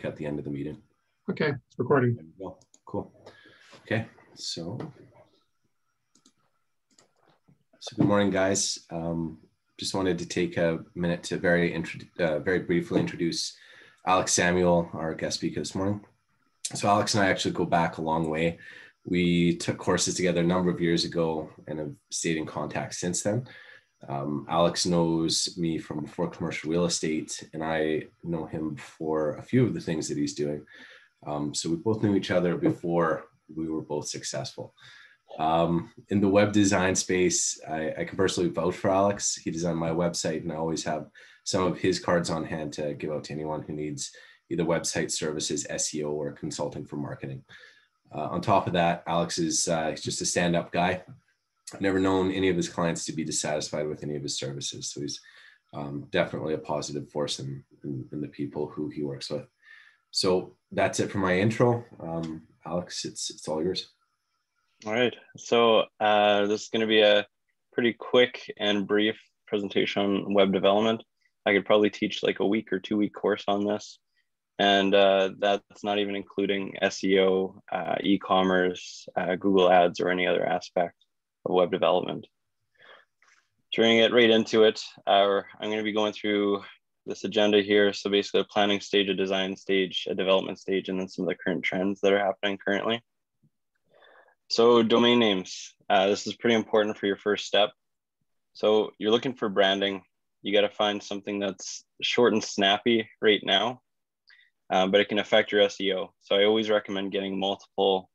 at the end of the meeting. Okay, it's recording. There we go. Cool. Okay, so good morning, guys. Just wanted to take a minute to very briefly introduce Alex Samuel, our guest speaker this morning. So Alex and I actually go back a long way. We took courses together a number of years ago and have stayed in contact since then. Alex knows me from before commercial real estate, and I know him for a few of the things that he's doing. So we both knew each other before we were both successful. In the web design space, I can personally vouch for Alex. He designed my website, and I always have some of his cards on hand to give out to anyone who needs either website services, SEO, or consulting for marketing. On top of that, Alex is just a stand-up guy. I've never known any of his clients to be dissatisfied with any of his services. So he's definitely a positive force in the people who he works with. So that's it for my intro. Alex, it's all yours. All right. So this is going to be a pretty quick and brief presentation on web development. I could probably teach like a week or 2 week course on this. And that's not even including SEO, e-commerce, Google Ads, or any other aspect of web development. So we're going to get right into it. I'm going to be going through this agenda here. So basically a planning stage, a design stage, a development stage, and then some of the current trends that are happening currently. So domain names. This is pretty important for your first step. So you're looking for branding. You got to find something that's short and snappy right now, but it can affect your SEO. So I always recommend getting multiple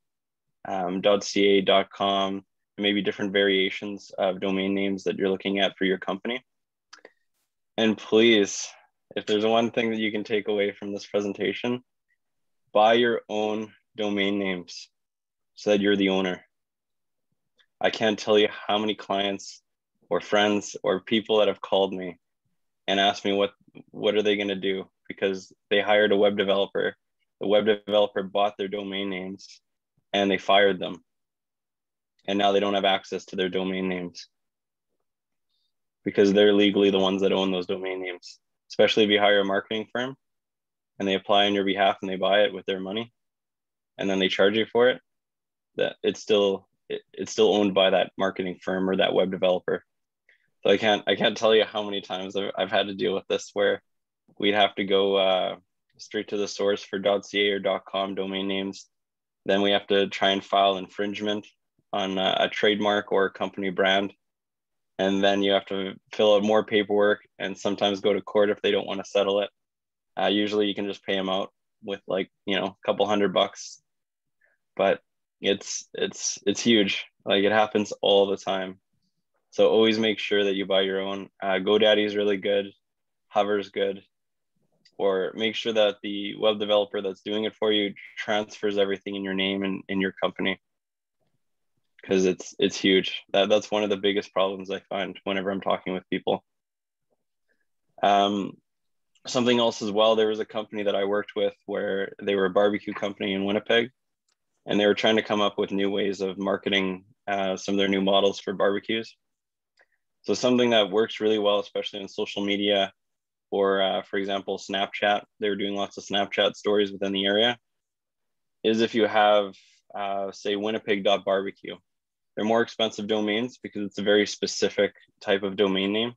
.ca, .com, maybe different variations of domain names that you're looking at for your company. And please, if there's one thing that you can take away from this presentation, buy your own domain names so that you're the owner. I can't tell you how many clients or friends or people that have called me and asked me what are they going to do, because they hired a web developer. The web developer bought their domain names and they fired them. And now they don't have access to their domain names because they're legally the ones that own those domain names, especially if you hire a marketing firm and they apply on your behalf and they buy it with their money and then they charge you for it, that it's still owned by that marketing firm or that web developer. So I can't tell you how many times I've had to deal with this, where we'd have to go straight to the source for .ca or .com domain names. Then we have to try and file infringement on a trademark or a company brand. And then you have to fill out more paperwork and sometimes go to court if they don't want to settle it. Usually you can just pay them out with like, a couple $100, but it's huge. Like, it happens all the time. So always make sure that you buy your own. GoDaddy is really good. Hover's good. Or make sure that the web developer that's doing it for you transfers everything in your name and in your company, because it's huge. That's one of the biggest problems I find whenever I'm talking with people. Something else as well, there was a company that I worked with where they were a barbecue company in Winnipeg, and they were trying to come up with new ways of marketing some of their new models for barbecues. So something that works really well, especially on social media, or for example, Snapchat, they were doing lots of Snapchat stories within the area, is if you have, say, Winnipeg.barbecue. They're more expensive domains because it's a very specific type of domain name,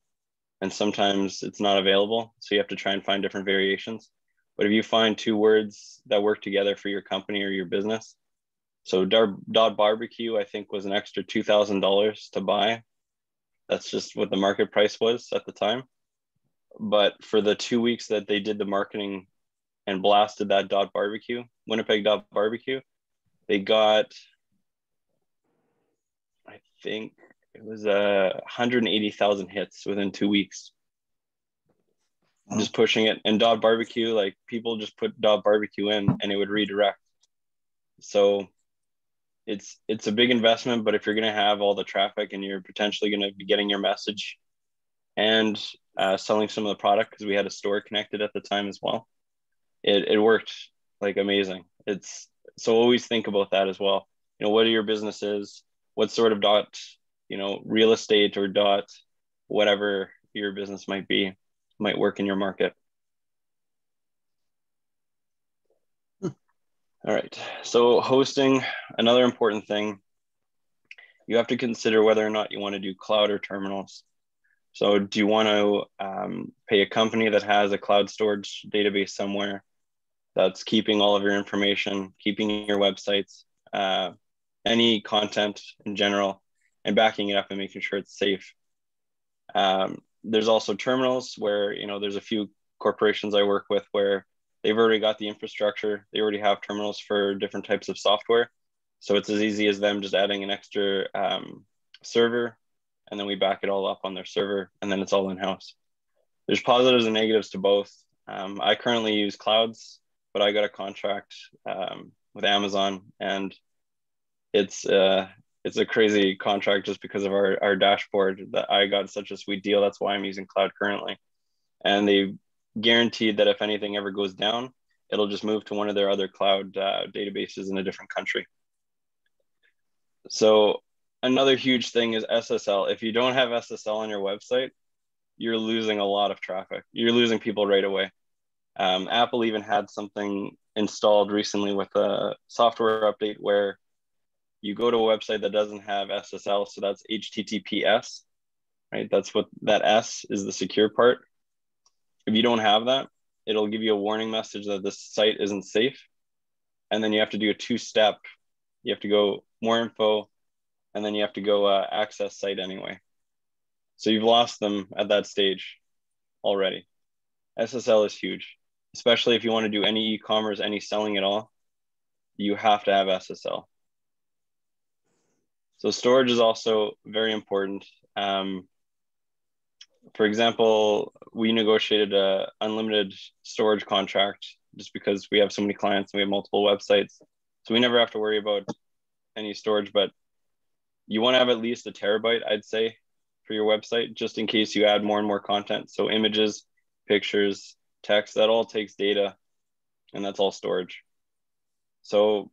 and sometimes it's not available. So you have to try and find different variations. But if you find two words that work together for your company or your business, so .barbecue, I think, was an extra $2,000 to buy. That's just what the market price was at the time. But for the 2 weeks that they did the marketing and blasted that .barbecue, Winnipeg.barbecue, they got, I think it was 180,000 hits within 2 weeks. Just pushing it. And .barbecue, like, people just put .barbecue in and it would redirect. So it's a big investment, but if you're going to have all the traffic and you're potentially going to be getting your message and selling some of the product, because we had a store connected at the time as well, it worked like amazing. So always think about that as well. What are your businesses? What sort of real estate or whatever your business might work in your market. All right. So hosting, another important thing, you have to consider whether or not you want to do cloud or terminals. So do you want to pay a company that has a cloud storage database somewhere that's keeping all of your information, keeping your websites, any content in general, and backing it up and making sure it's safe? There's also terminals where, there's a few corporations I work with where they've already got the infrastructure. They already have terminals for different types of software. So it's as easy as them just adding an extra server, and then we back it all up on their server, and then it's all in-house. There's positives and negatives to both. I currently use clouds, but I got a contract with Amazon, and it's a crazy contract just because of our dashboard that I got such a sweet deal. That's why I'm using cloud currently. And they guaranteed that if anything ever goes down, it'll just move to one of their other cloud databases in a different country. So another huge thing is SSL. If you don't have SSL on your website, you're losing a lot of traffic. You're losing people right away. Apple even had something installed recently with a software update where you go to a website that doesn't have SSL, so that's HTTPS, right? That's what that S is, the secure part. If you don't have that, it'll give you a warning message that this site isn't safe. And then you have to do a two-step. You have to go more info, and then you have to go access site anyway. So you've lost them at that stage already. SSL is huge, especially if you want to do any e-commerce, any selling at all. You have to have SSL. So storage is also very important. For example, we negotiated an unlimited storage contract just because we have so many clients and we have multiple websites. So we never have to worry about any storage, but you want to have at least a terabyte, I'd say, for your website, just in case you add more and more content. So images, pictures, text, that all takes data, and that's all storage. So,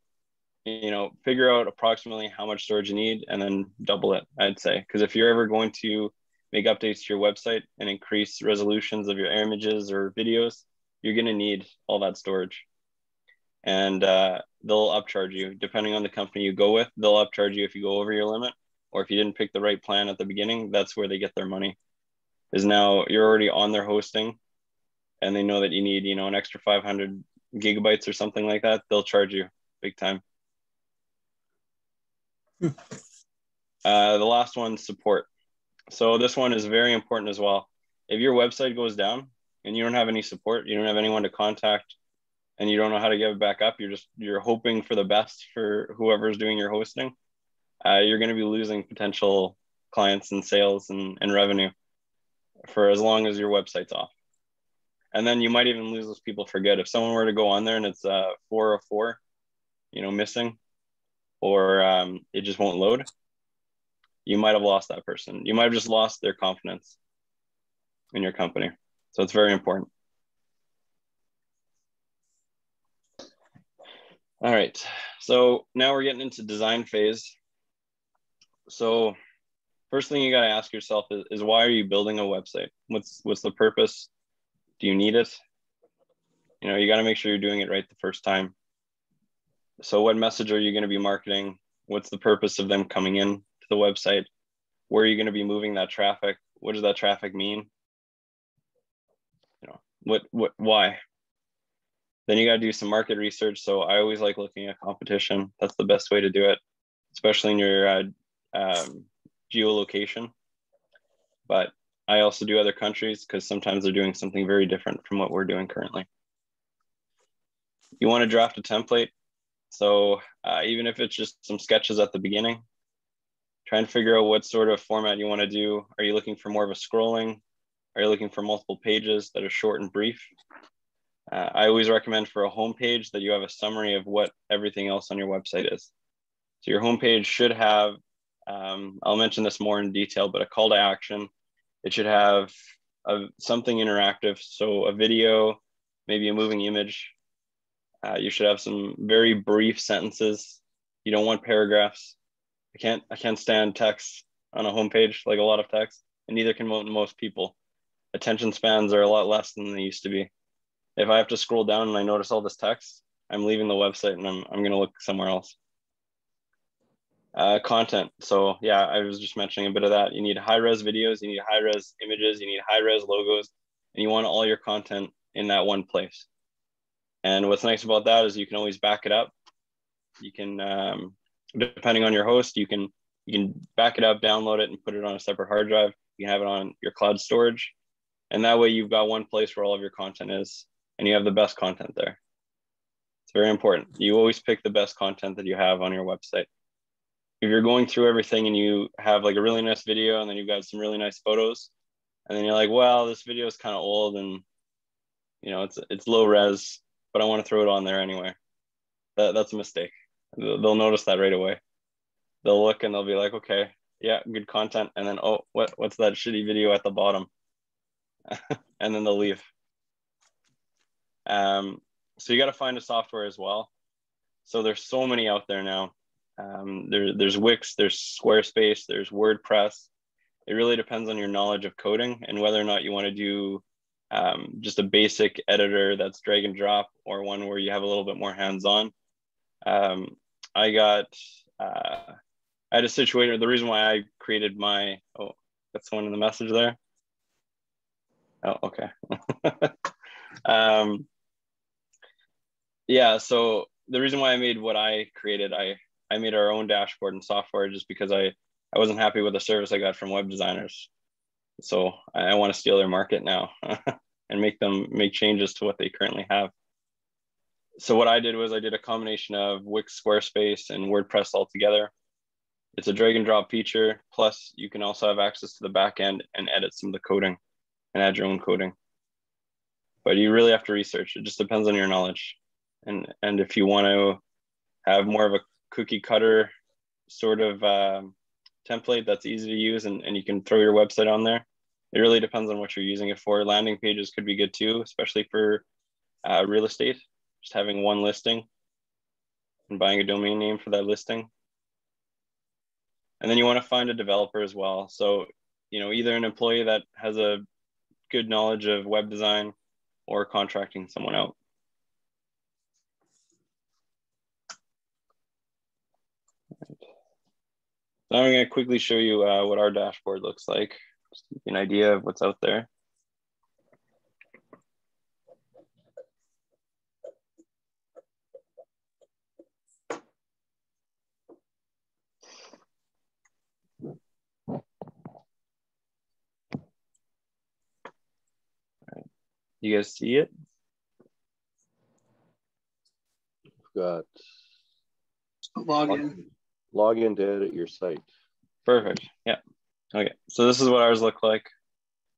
figure out approximately how much storage you need and then double it, I'd say. Because if you're ever going to make updates to your website and increase resolutions of your images or videos, you're going to need all that storage. And they'll upcharge you. Depending on the company you go with, they'll upcharge you if you go over your limit, or if you didn't pick the right plan at the beginning. That's where they get their money, is now you're already on their hosting and they know that you need, an extra 500 gigabytes or something like that. They'll charge you big time. The last one, support. So this one is very important as well. If your website goes down and you don't have any support, you don't have anyone to contact, and you don't know how to get it back up, you're hoping for the best for whoever's doing your hosting, you're going to be losing potential clients and sales and revenue for as long as your website's off. And then you might even lose those people for good. If someone were to go on there and it's 404, missing, or it just won't load, you might have lost that person. You might have just lost their confidence in your company. So it's very important. All right. So now we're getting into design phase. So first thing you got to ask yourself is why are you building a website? What's the purpose? Do you need it? You got to make sure you're doing it right the first time. So what message are you going to be marketing? What's the purpose of them coming in to the website? Where are you going to be moving that traffic? What does that traffic mean? Why? Then you got to do some market research. So I always like looking at competition. That's the best way to do it, especially in your geolocation. But I also do other countries because sometimes they're doing something very different from what we're doing currently. You want to draft a template. So even if it's just some sketches at the beginning, try and figure out what sort of format you want to do. Are you looking for more of a scrolling? Are you looking for multiple pages that are short and brief? I always recommend for a homepage that you have a summary of what everything else on your website is. So your homepage should have, I'll mention this more in detail, but a call to action. It should have something interactive. So a video, maybe a moving image. You should have some very brief sentences. You don't want paragraphs. I can't stand text on a homepage, like a lot of text, and neither can most people. Attention spans are a lot less than they used to be. If I have to scroll down and I notice all this text, I'm leaving the website and I'm going to look somewhere else. Content. So yeah, I was just mentioning a bit of that. You need high-res videos, you need high-res images, you need high-res logos, and you want all your content in that one place. And what's nice about that is you can always back it up. You can, depending on your host, you can back it up, download it, and put it on a separate hard drive. You can have it on your cloud storage. And that way you've got one place where all of your content is, and you have the best content there. It's very important. You always pick the best content that you have on your website. If you're going through everything and you have like a really nice video and then you've got some really nice photos, and then you're like, well, this video is kind of old and it's low res, but I want to throw it on there anyway. That's a mistake. They'll notice that right away. They'll look and they'll be like, okay, yeah, good content. And then, oh, what's that shitty video at the bottom? And then they'll leave. So you got to find a software as well. So there's so many out there now. There's Wix, there's Squarespace, there's WordPress. It really depends on your knowledge of coding and whether or not you want to do just a basic editor that's drag and drop, or one where you have a little bit more hands-on. I had a situation. The reason why I created my, that's someone in the message there. Oh, okay. Yeah, so the reason why I made what I created, I made our own dashboard and software just because I wasn't happy with the service I got from web designers. So I want to steal their market now and make changes to what they currently have. So what I did was I did a combination of Wix, Squarespace, and WordPress all together. It's a drag and drop feature. Plus, you can also have access to the back end and edit some of the coding and add your own coding. But you really have to research. It just depends on your knowledge. And if you want to have more of a cookie cutter sort of template that's easy to use and you can throw your website on there, it really depends on what you're using it for. Landing pages could be good too, especially for real estate. Just having one listing and buying a domain name for that listing. And then you want to find a developer as well. So, either an employee that has a good knowledge of web design or contracting someone out. Right. So I'm going to quickly show you what our dashboard looks like, just to give you an idea of what's out there. You guys see it? We've got Log in to edit your site. Perfect. Yeah. Okay. So this is what ours look like.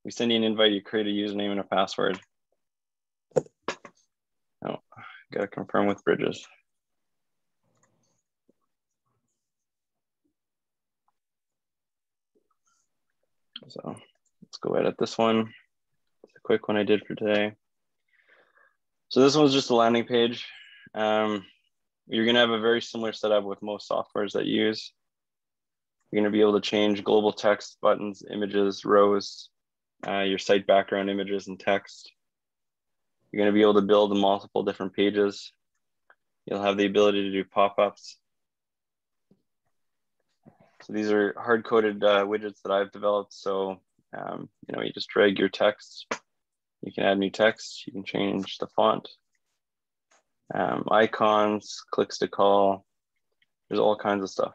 We send you an invite, you create a username and a password. Oh, gotta confirm with Bridges. So let's go edit this one. It's a quick one I did for today. So this one's just a landing page. You're gonna have a very similar setup with most softwares that you use. You're gonna be able to change global text, buttons, images, rows, your site background images and text. You're gonna be able to build multiple different pages. You'll have the ability to do pop-ups. So these are hard-coded widgets that I've developed. So, you just drag your text. You can add new text. You can change the font. Icons, clicks to call. There's all kinds of stuff.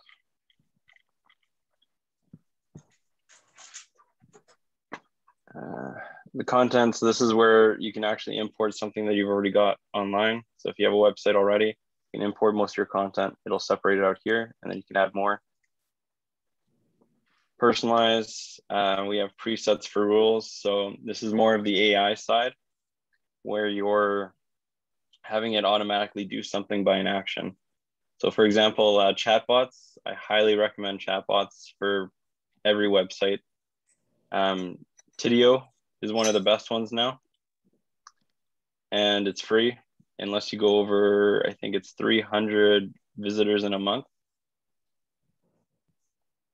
The contents, this is where you can actually import something that you've already got online. So if you have a website already, you can import most of your content. It'll separate it out here, and then you can add more. Personalize, we have presets for rules. So this is more of the AI side, where you're having it automatically do something by an action. So for example, chatbots, I highly recommend chatbots for every website. Tidio is one of the best ones now, and it's free unless you go over, I think it's 300 visitors in a month.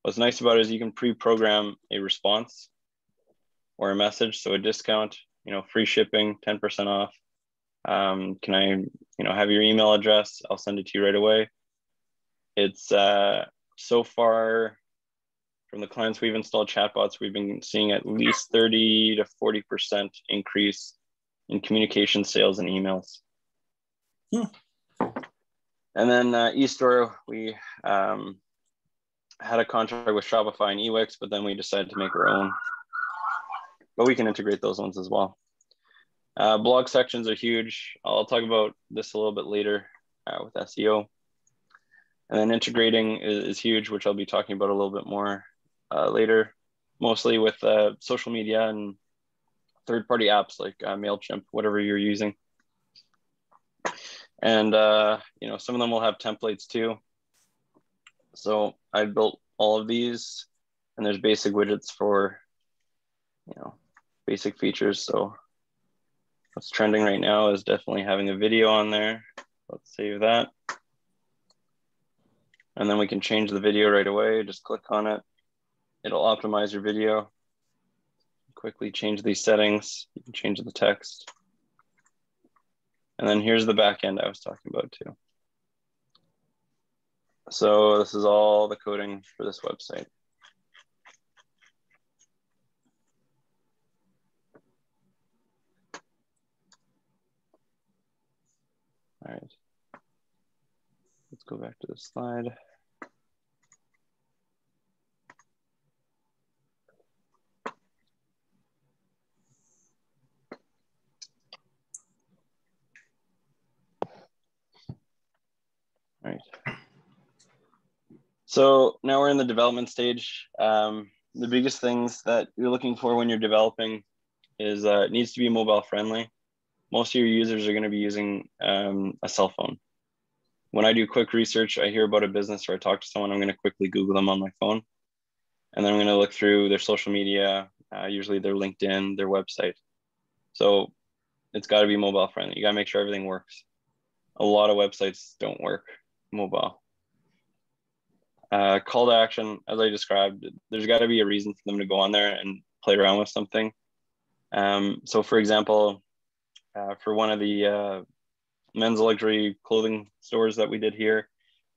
What's nice about it is you can pre-program a response or a message. So a discount, free shipping, 10% off, Can I, have your email address? I'll send it to you right away. It's so far from the clients we've installed chatbots, we've been seeing at least 30 to 40% increase in communication, sales, and emails. And then eStore, we had a contract with Shopify and eWix, but then we decided to make our own. But we can integrate those ones as well. Blog sections are huge. I'll talk about this a little bit later with SEO. And then integrating is huge, which I'll be talking about a little bit more later, mostly with social media and third-party apps like MailChimp, whatever you're using. And, some of them will have templates too. So I built all of these, and there's basic widgets for, basic features. So what's trending right now is definitely having a video on there. Let's save that. And then we can change the video right away. Just click on it. It'll optimize your video. Quickly change these settings. You can change the text. And then here's the back end I was talking about too. So this is all the coding for this website. All right. Let's go back to the slide. All right. So now we're in the development stage. The biggest things that you're looking for when you're developing is it needs to be mobile friendly. Most of your users are going to be using a cell phone. When I do quick research, I hear about a business or I talk to someone, I'm going to quickly Google them on my phone. And then I'm going to look through their social media, usually their LinkedIn, their website. So it's got to be mobile friendly. You got to make sure everything works. A lot of websites don't work mobile. Call to action, as I described, there's got to be a reason for them to go on there and play around with something. So for example, for one of the men's luxury clothing stores that we did here,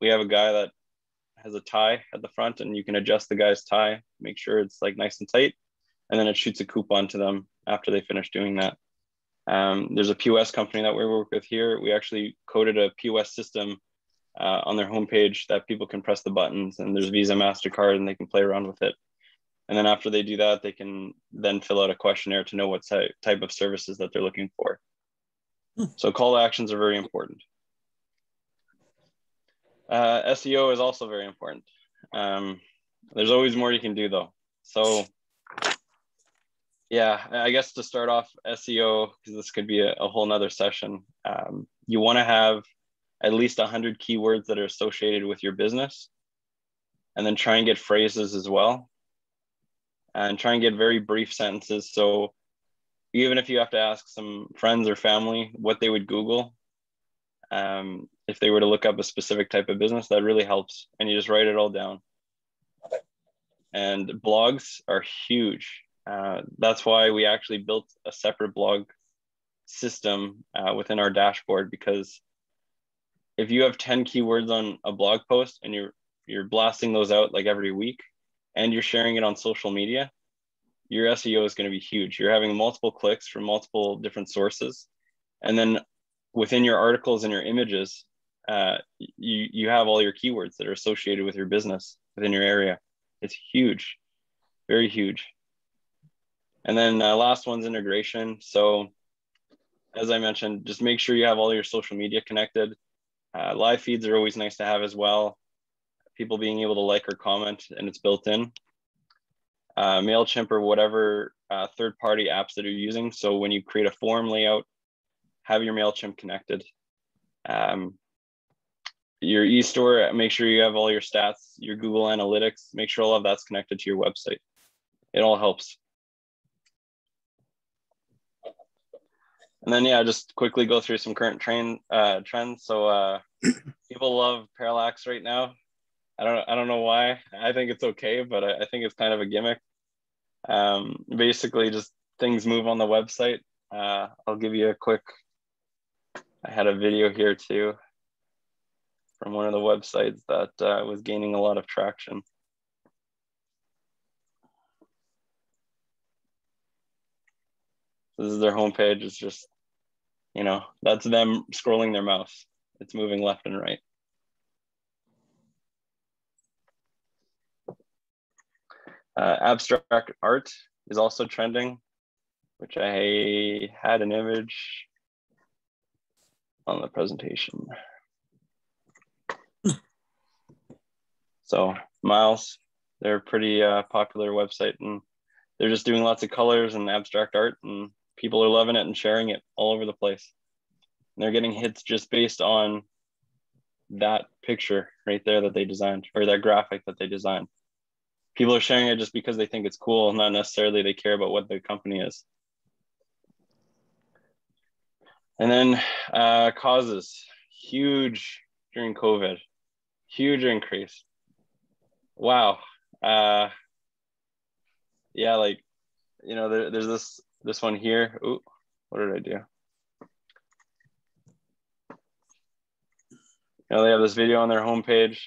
we have a guy that has a tie at the front, and you can adjust the guy's tie, make sure it's like nice and tight, and then it shoots a coupon to them after they finish doing that. There's a POS company that we work with here. We actually coded a POS system on their homepage that people can press the buttons, and there's Visa, MasterCard, and they can play around with it. And then after they do that, they can then fill out a questionnaire to know what type of services that they're looking for. So call to actions are very important. SEO is also very important. There's always more you can do though. So yeah, I guess to start off SEO, because this could be a whole nother session, you want to have at least 100 keywords that are associated with your business, and then try and get phrases as well, and try and get very brief sentences. So even if you have to ask some friends or family what they would Google, if they were to look up a specific type of business, that really helps. And you just write it all down. And blogs are huge. That's why we actually built a separate blog system within our dashboard, because if you have 10 keywords on a blog post and you're blasting those out like every week, and you're sharing it on social media, your SEO is going to be huge. You're having multiple clicks from multiple different sources. And then within your articles and your images, you have all your keywords that are associated with your business within your area. It's huge, very huge. And then last one's integration. So as I mentioned, just make sure you have all your social media connected. Live feeds are always nice to have as well. People being able to like or comment, and it's built in. MailChimp or whatever third-party apps that you're using. So when you create a form layout, have your MailChimp connected. Your eStore, make sure you have all your stats, your Google Analytics, make sure all of that's connected to your website. It all helps. And then, yeah, just quickly go through some current trends. So people love parallax right now. I don't know why. I think it's okay, but I think it's kind of a gimmick. Basically, just things move on the website. I'll give you a quick I had a video here too from one of the websites that was gaining a lot of traction. This is their homepage. It's just, you know, that's them scrolling their mouse. It's moving left and right. Abstract art is also trending, which I had an image on the presentation. So Miles, they're a pretty popular website, and they're just doing lots of colors and abstract art, and people are loving it and sharing it all over the place. And they're getting hits just based on that picture right there that they designed, or that graphic that they designed. People are sharing it just because they think it's cool, not necessarily they care about what the company is. And then causes, huge during COVID, huge increase. Wow. Yeah, like, you know, there's this one here. Ooh, what did I do? You know, they have this video on their homepage,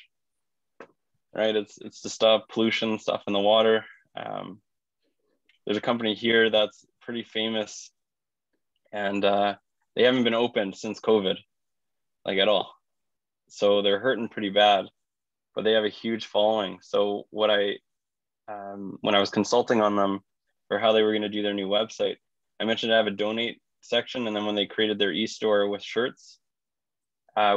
right? It's to stop pollution, stuff in the water. There's a company here that's pretty famous, and they haven't been opened since COVID, like at all. So they're hurting pretty bad, but they have a huge following. So what when I was consulting on them for how they were going to do their new website, I mentioned I have a donate section, and then when they created their e-store with shirts,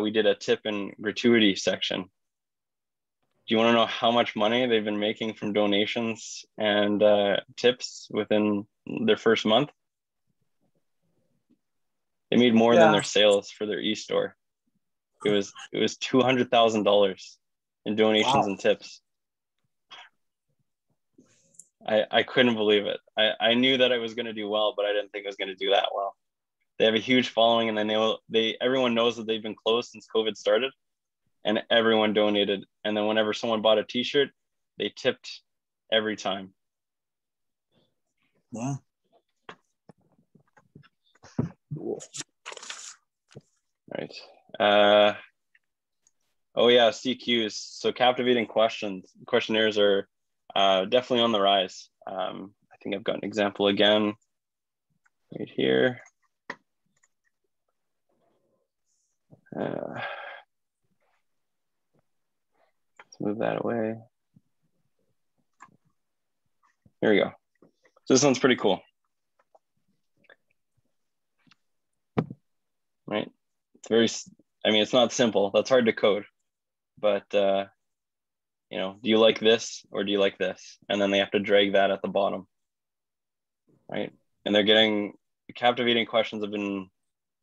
we did a tip and gratuity section. Do you want to know how much money they've been making from donations and tips within their first month? They made more than their sales for their e-store. It was $200,000 in donations and tips. I couldn't believe it. I knew that I was going to do well, but I didn't think I was going to do that well. They have a huge following, and then everyone knows that they've been closed since COVID started, and everyone donated. And then whenever someone bought a t-shirt, they tipped every time. Wow. Cool. Right. Oh yeah, CQs. So captivating questionnaires are definitely on the rise. I think I've got an example again right here. Let's move that away. Here we go. So this one's pretty cool. Right? It's it's not simple. That's hard to code. But, you know, do you like this or do you like this? And then they have to drag that at the bottom. Right? And they're getting captivating questions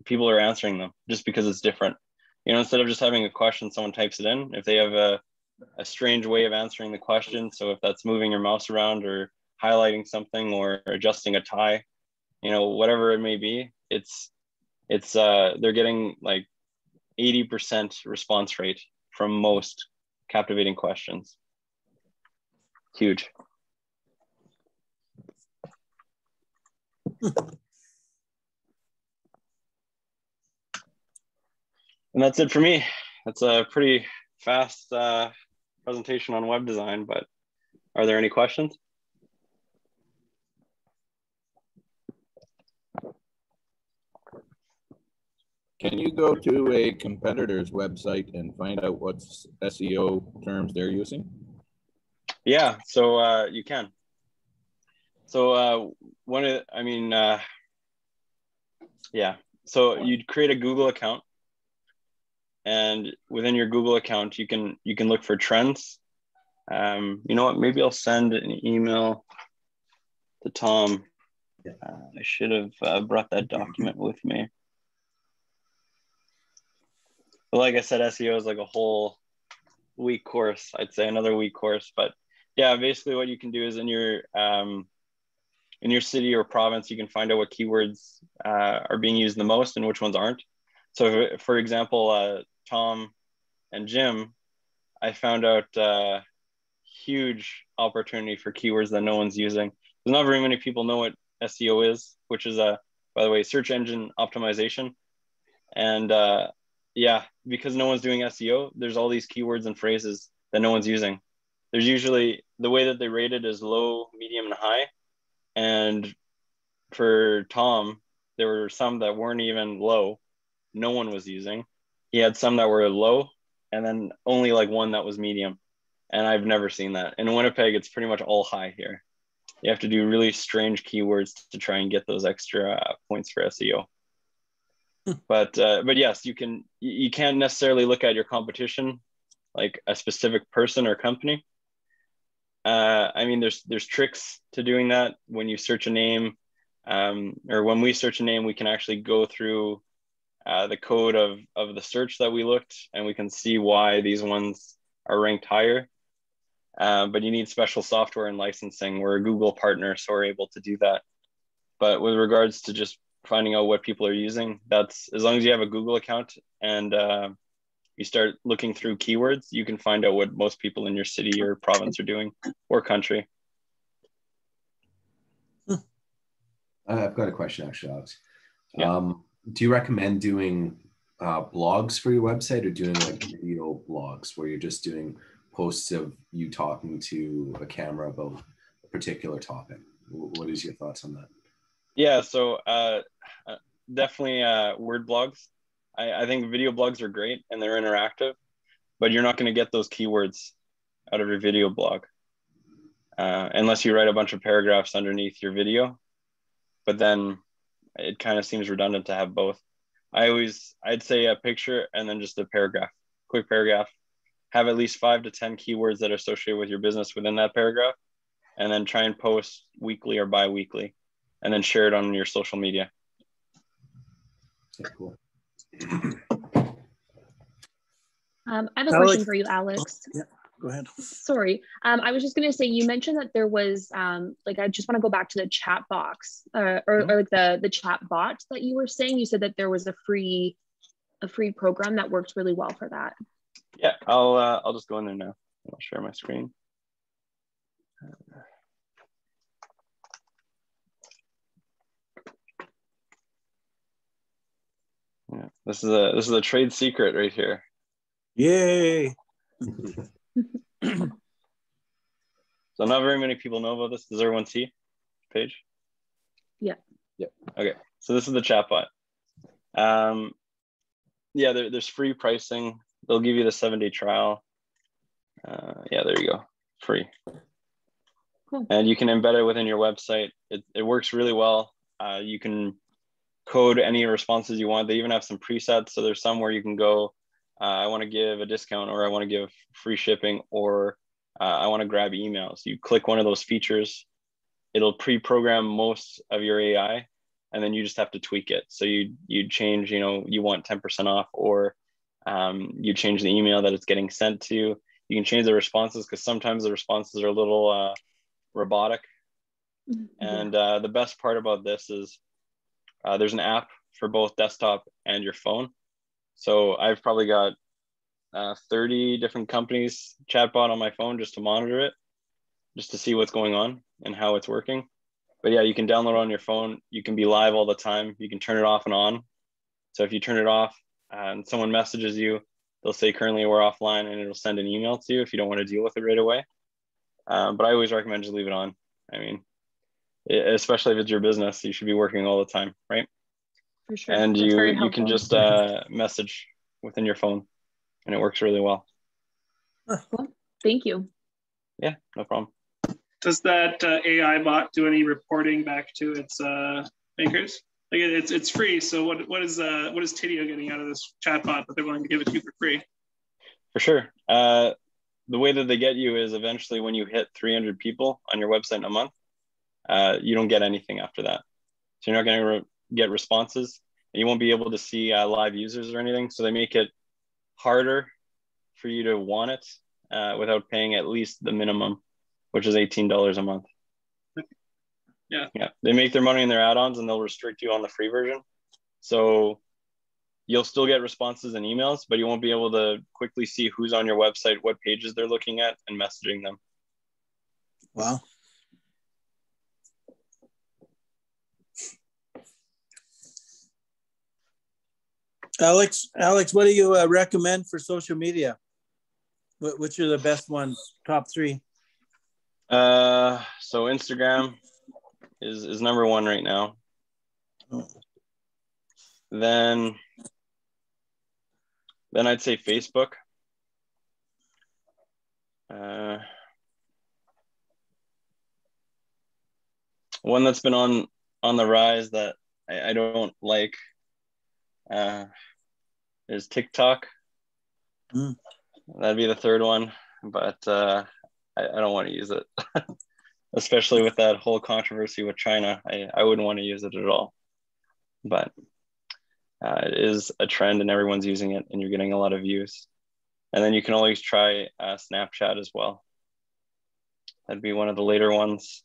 people are answering them just because it's different. You know, instead of just having a question, someone types it in. If they have a strange way of answering the question, so if that's moving your mouse around or highlighting something or adjusting a tie, you know, whatever it may be, they're getting like 80% response rate from most captivating questions. Huge. And that's it for me. That's a pretty fast presentation on web design, but are there any questions? Can you go to a competitor's website and find out what SEO terms they're using? Yeah, so you can. So yeah. So you'd create a Google account, and within your Google account, you can look for trends. You know what? Maybe I'll send an email to Tom. I should have brought that document with me. But like I said, SEO is like a whole week course. I'd say another week course. But yeah, basically what you can do is in your city or province, you can find out what keywords are being used the most and which ones aren't. So for example, Tom and Jim, I found out huge opportunity for keywords that no one's using. There's not very many people know what SEO is, which is by the way, search engine optimization. And yeah, because no one's doing SEO, there's all these keywords and phrases that no one's using. There's usually, the way that they rate it is low, medium, and high. And for Tom, there were some that weren't even low. No one was using. He had some that were low, and then only like one that was medium. And I've never seen that. In Winnipeg, it's pretty much all high here. You have to do really strange keywords to try and get those extra points for SEO. But yes, you can't necessarily look at your competition like a specific person or company. I mean, there's tricks to doing that. When you search a name, or when we search a name, we can actually go through the code of the search that we looked, and we can see why these ones are ranked higher. But you need special software and licensing. We're a Google partner, so we're able to do that. But with regards to just finding out what people are using, that's as long as you have a Google account and you start looking through keywords, you can find out what most people in your city or province are doing, or country. I've got a question actually, Alex. Yeah. Do you recommend doing blogs for your website, or doing like video blogs where you're just doing posts of you talking to a camera about a particular topic? What is your thoughts on that? Yeah, so definitely word blogs. I think video blogs are great and they're interactive, but you're not going to get those keywords out of your video blog unless you write a bunch of paragraphs underneath your video. But then it kind of seems redundant to have both. I'd say a picture and then just a paragraph, quick paragraph. Have at least 5 to 10 keywords that are associated with your business within that paragraph, and then try and post weekly or bi-weekly, and then share it on your social media. Okay, cool. I have a question for you, Alex. Yeah, go ahead. Sorry. I was just going to say, you mentioned that there was, like, I just want to go back to the chat box or like the chat bot that you were saying. You said that there was a free program that works really well for that. Yeah, I'll just go in there now. I'll share my screen. Yeah, this is a trade secret right here. Yay! So not very many people know about this. Does everyone see the page? Yeah. Yeah. Okay. So this is the chatbot. Yeah, there's free pricing. They'll give you the 7-day trial. Yeah, there you go. Free. Cool. And you can embed it within your website. It works really well. You can code any responses you want. They even have some presets. So there's some where you can go, I want to give a discount, or I want to give free shipping, or I want to grab emails. You click one of those features, it'll pre-program most of your AI, and then you just have to tweak it. So you change, you want 10% off, or you change the email that it's getting sent to. You can change the responses, because sometimes the responses are a little robotic. And the best part about this is there's an app for both desktop and your phone. So I've probably got 30 different companies chatbot on my phone just to monitor it, just to see what's going on and how it's working. But yeah, you can download it on your phone. You can be live all the time. You can turn it off and on. So if you turn it off and someone messages you, they'll say currently we're offline, and it'll send an email to you if you don't want to deal with it right away. But I always recommend just leave it on. I mean, especially if it's your business, you should be working all the time, right? For sure. And That's very you can helpful. just message within your phone, and it works really well. Cool. Thank you. Yeah, no problem. Does that AI bot do any reporting back to its makers? Like it's free, so what is Tidio getting out of this chatbot that they're willing to give it to you for free? For sure. The way that they get you is eventually when you hit 300 people on your website in a month, you don't get anything after that. So you're not going to get responses, and you won't be able to see live users or anything. So they make it harder for you to want it without paying at least the minimum, which is $18 a month. Yeah. They make their money in their add-ons, and they'll restrict you on the free version. So you'll still get responses and emails, but you won't be able to quickly see who's on your website, what pages they're looking at, and messaging them. Wow. Alex, what do you recommend for social media? Which are the best ones? Top three? So Instagram is number one right now. Oh. Then I'd say Facebook. One that's been on the rise that I don't like is TikTok. That'd be the third one, but I don't want to use it, especially with that whole controversy with China. I wouldn't want to use it at all, but it is a trend and everyone's using it and you're getting a lot of views. And then you can always try Snapchat as well. That'd be one of the later ones.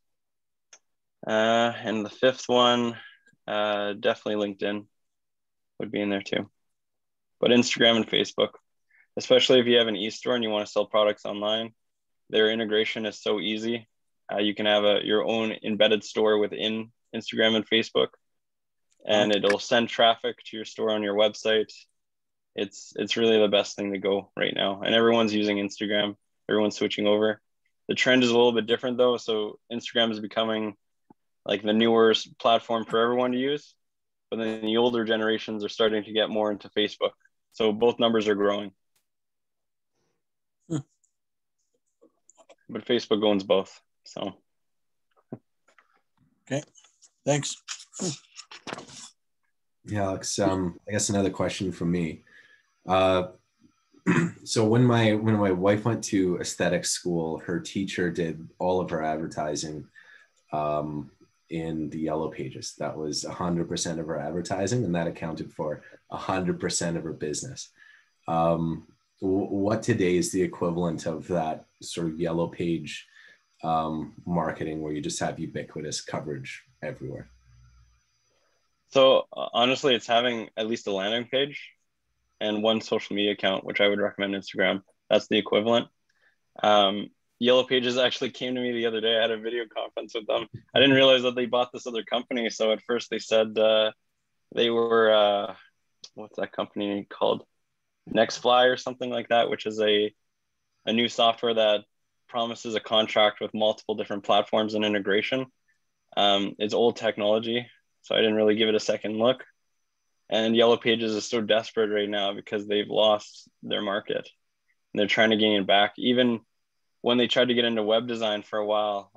And the fifth one, definitely LinkedIn would be in there too. But Instagram and Facebook, especially if you have an e-store and you want to sell products online, their integration is so easy. You can have your own embedded store within Instagram and Facebook, and it'll send traffic to your store on your website. It's really the best thing to go right now. And everyone's using Instagram. Everyone's switching over. The trend is a little bit different though. So Instagram is becoming like the newer platform for everyone to use. But then the older generations are starting to get more into Facebook. So both numbers are growing. But Facebook owns both. So. Okay, thanks. Yeah, Alex, I guess another question from me. So when my wife went to aesthetics school, her teacher did all of her advertising in the Yellow Pages. That was 100% of her advertising, and that accounted for 100% of her business. What today is the equivalent of that sort of Yellow Page marketing where you just have ubiquitous coverage everywhere? So honestly, it's having at least a landing page and one social media account, which I would recommend Instagram. That's the equivalent. Yellow Pages actually came to me the other day. I had a video conference with them. I didn't realize that they bought this other company. So at first they said they were, what's that company called? Nextfly or something like that, which is a new software that promises a contract with multiple different platforms and integration. It's old technology, so I didn't really give it a second look. And Yellow Pages is so desperate right now because they've lost their market. And they're trying to gain it back. Even when they tried to get into web design for a while,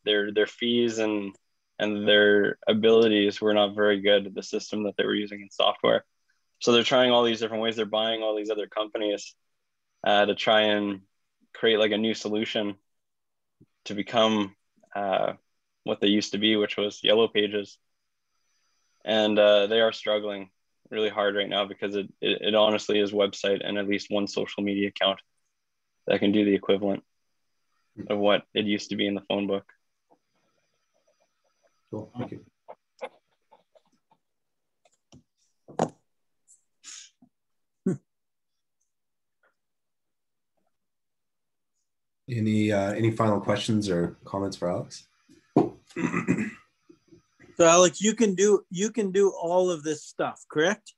their fees and their abilities were not very good, the system that they were using in software. So they're trying all these different ways. They're buying all these other companies to try and create like a new solution to become what they used to be, which was Yellow Pages. And they are struggling really hard right now because it honestly is website and at least one social media account that can do the equivalent of what it used to be in the phone book. Cool, thank you. Any final questions or comments for Alex? So Alex, you can do all of this stuff, correct?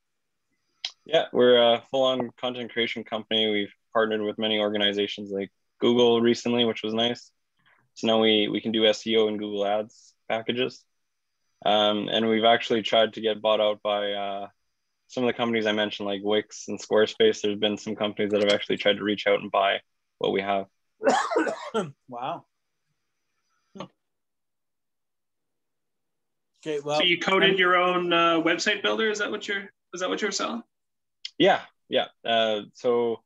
Yeah, we're a full-on content creation company. We've partnered with many organizations like Google recently, which was nice. So now we can do SEO and Google Ads packages. And we've actually tried to get bought out by some of the companies I mentioned, like Wix and Squarespace. There's been some companies that have actually tried to reach out and buy what we have. Wow. Okay, well. So you coded your own website builder? Is that what you're selling? Yeah. So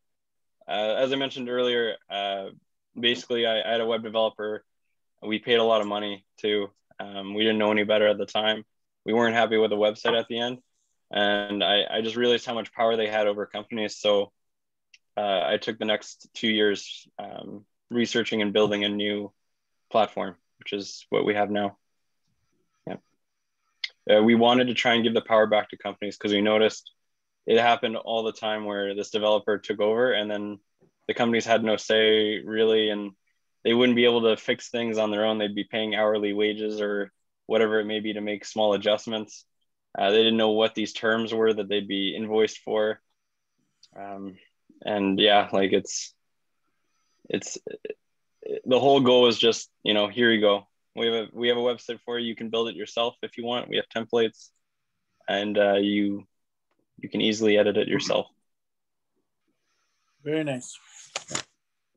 as I mentioned earlier, basically I had a web developer. We paid a lot of money to. We didn't know any better at the time. We weren't happy with the website at the end. And I just realized how much power they had over companies. So I took the next 2 years researching and building a new platform, which is what we have now. We wanted to try and give the power back to companies because we noticed it happened all the time where this developer took over and then the companies had no say really, and they wouldn't be able to fix things on their own. They'd be paying hourly wages or whatever it may be to make small adjustments. They didn't know what these terms were that they'd be invoiced for. And yeah, like it's the whole goal is just, you know, here you go. We have a website for you. You can build it yourself if you want. We have templates, and you can easily edit it yourself. Very nice.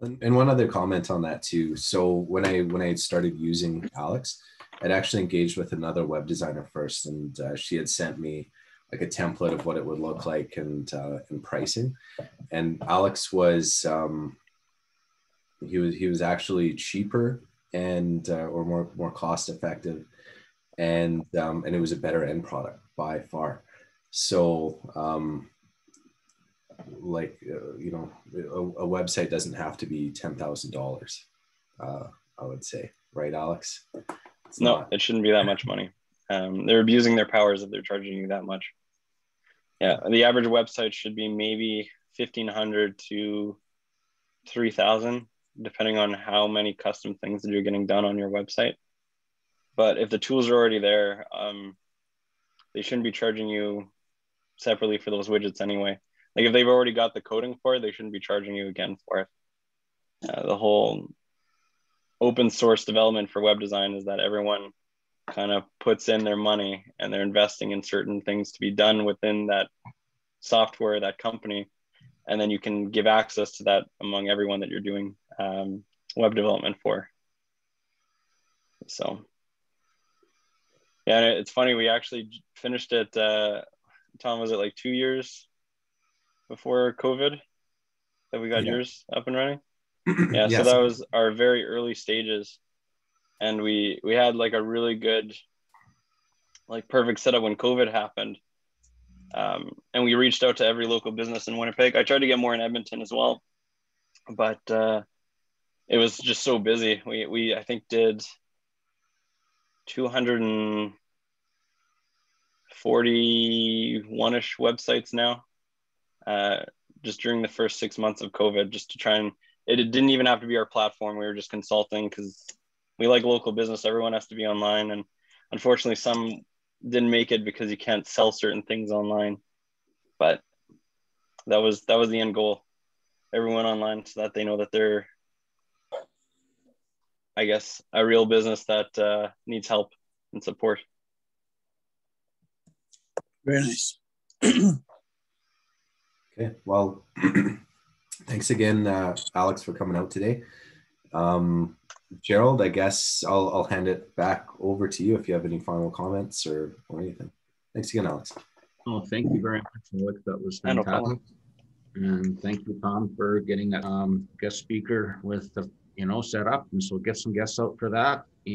And one other comment on that too. So when I started using Alex, I'd actually engaged with another web designer first, and she had sent me like a template of what it would look like and pricing. And Alex was he was actually cheaper and or more cost effective, and it was a better end product by far. So you know, a website doesn't have to be $10,000. I would say, right, Alex? No, it shouldn't be that much money. They're abusing their powers if they're charging you that much. Yeah, the average website should be maybe 1,500 to 3,000, depending on how many custom things that you're getting done on your website. But if the tools are already there, they shouldn't be charging you separately for those widgets anyway. Like if they've already got the coding for it, they shouldn't be charging you again for it. The whole open source development for web design is that everyone kind of puts in their money and they're investing in certain things to be done within that software, that company. And then you can give access to that among everyone that you're doing web development for. So, yeah, it's funny. We actually finished it, Tom, was it like 2 years before COVID that we got yours up and running? Yeah, Yes. so that was our very early stages. And we had like a really good, like perfect setup when COVID happened. And we reached out to every local business in Winnipeg. I tried to get more in Edmonton as well, but it was just so busy. We I think did 241-ish websites now, just during the first 6 months of COVID, just to try and, it didn't even have to be our platform. We were just consulting because we like local business. Everyone has to be online. And unfortunately, some didn't make it because you can't sell certain things online. But that was the end goal. Everyone online so that they know that they're, I guess, a real business that needs help and support. Very nice. Okay, well, thanks again, Alex, for coming out today. Gerald, I guess I'll hand it back over to you if you have any final comments or anything. Thanks again, Alex. Oh, thank you very much, Alex. That was No fantastic. problem. And thank you, Tom, for getting that guest speaker with the, set up. And so get some guests out for that. And